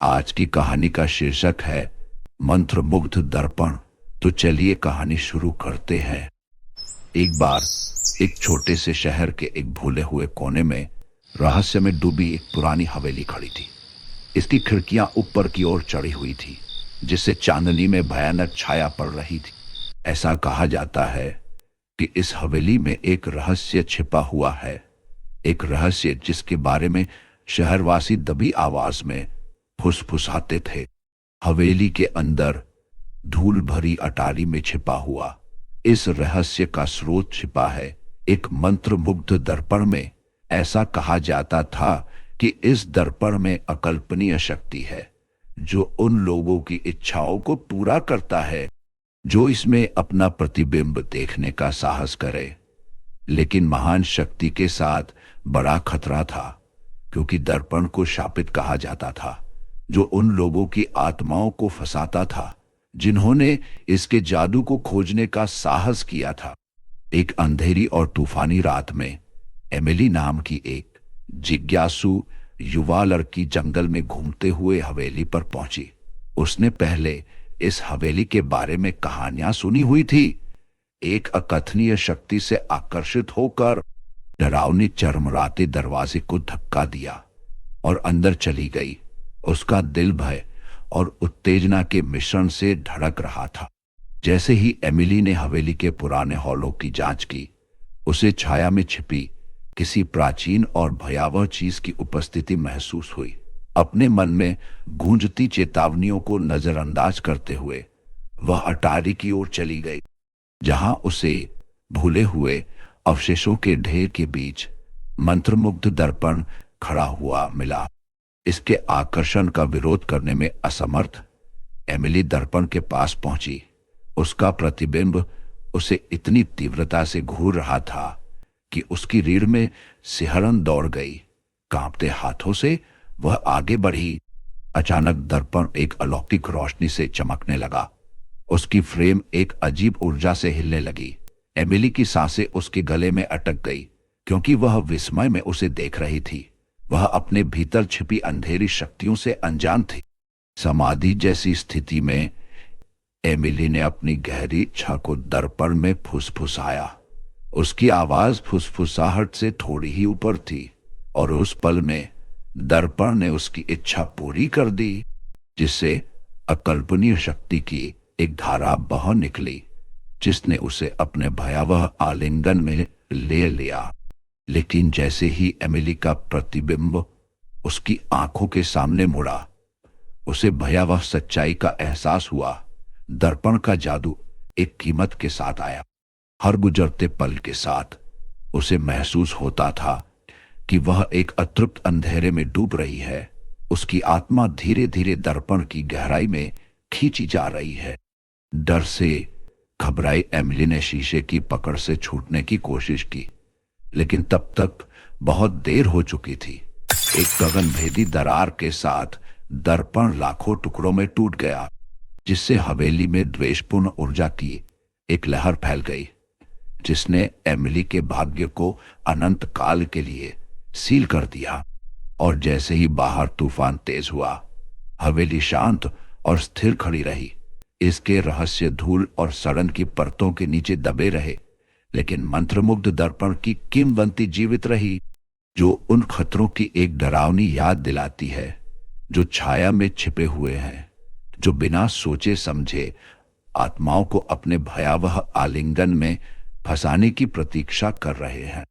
आज की कहानी का शीर्षक है मंत्रमुग्ध दर्पण। तो चलिए कहानी शुरू करते हैं। एक बार एक छोटे से शहर के एक भूले हुए कोने में रहस्य में डूबी एक पुरानी हवेली खड़ी थी। इसकी खिड़कियां ऊपर की ओर चढ़ी हुई थी, जिससे चांदनी में भयानक छाया पड़ रही थी। ऐसा कहा जाता है कि इस हवेली में एक रहस्य छिपा हुआ है, एक रहस्य जिसके बारे में शहरवासी दबी आवाज में फुसफुसाते थे। हवेली के अंदर धूल भरी अटारी में छिपा हुआ इस रहस्य का स्रोत छिपा है एक मंत्रमुग्ध दर्पण में। ऐसा कहा जाता था कि इस दर्पण में अकल्पनीय शक्ति है, जो उन लोगों की इच्छाओं को पूरा करता है जो इसमें अपना प्रतिबिंब देखने का साहस करे। लेकिन महान शक्ति के साथ बड़ा खतरा था, क्योंकि दर्पण को शापित कहा जाता था, जो उन लोगों की आत्माओं को फंसाता था जिन्होंने इसके जादू को खोजने का साहस किया था। एक अंधेरी और तूफानी रात में एमिली नाम की एक जिज्ञासु युवा लड़की जंगल में घूमते हुए हवेली पर पहुंची। उसने पहले इस हवेली के बारे में कहानियां सुनी हुई थी। एक अकथनीय शक्ति से आकर्षित होकर डरावनी चरमराते दरवाजे को धक्का दिया और अंदर चली गई। उसका दिल भय और उत्तेजना के मिश्रण से धड़क रहा था। जैसे ही एमिली ने हवेली के पुराने हॉलों की जांच की, उसे छाया में छिपी किसी प्राचीन और भयावह चीज की उपस्थिति महसूस हुई। अपने मन में गूंजती चेतावनियों को नजरअंदाज करते हुए वह अटारी की ओर चली गई, जहां उसे भूले हुए अवशेषों के ढेर के बीच मंत्रमुग्ध दर्पण खड़ा हुआ मिला। इसके आकर्षण का विरोध करने में असमर्थ एमिली दर्पण के पास पहुंची। उसका प्रतिबिंब उसे इतनी तीव्रता से घूर रहा था कि उसकी रीढ़ में सिहरन दौड़ गई। कांपते हाथों से वह आगे बढ़ी। अचानक दर्पण एक अलौकिक रोशनी से चमकने लगा। उसकी फ्रेम एक अजीब ऊर्जा से हिलने लगी। एमिली की सांसें उसके गले में अटक गई, क्योंकि वह विस्मय में उसे देख रही थी। वह अपने भीतर छिपी अंधेरी शक्तियों से अनजान थी। समाधि जैसी स्थिति में एमिली ने अपनी गहरी इच्छा को दर्पण में फुसफुसाया। उसकी आवाज फुसफुसाहट से थोड़ी ही ऊपर थी, और उस पल में दर्पण ने उसकी इच्छा पूरी कर दी, जिससे अकल्पनीय शक्ति की एक धारा बह निकली, जिसने उसे अपने भयावह आलिंगन में ले लिया। लेकिन जैसे ही एमिली का प्रतिबिंब उसकी आंखों के सामने मुड़ा, उसे भयावह सच्चाई का एहसास हुआ। दर्पण का जादू एक कीमत के साथ आया। हर गुजरते पल के साथ उसे महसूस होता था कि वह एक अतृप्त अंधेरे में डूब रही है। उसकी आत्मा धीरे धीरे दर्पण की गहराई में खींची जा रही है। डर से घबराई एमिली ने शीशे की पकड़ से छूटने की कोशिश की, लेकिन तब तक बहुत देर हो चुकी थी। एक गगनभेदी दरार के साथ दर्पण लाखों टुकड़ों में टूट गया, जिससे हवेली में द्वेषपूर्ण ऊर्जा की एक लहर फैल गई, जिसने एमिली के भाग्य को अनंत काल के लिए सील कर दिया। और जैसे ही बाहर तूफान तेज हुआ, हवेली शांत और स्थिर खड़ी रही। इसके रहस्य धूल और सड़न की परतों के नीचे दबे रहे, लेकिन मंत्रमुग्ध दर्पण की किंवदंती जीवित रही, जो उन खतरों की एक डरावनी याद दिलाती है जो छाया में छिपे हुए हैं, जो बिना सोचे समझे आत्माओं को अपने भयावह आलिंगन में फंसाने की प्रतीक्षा कर रहे हैं।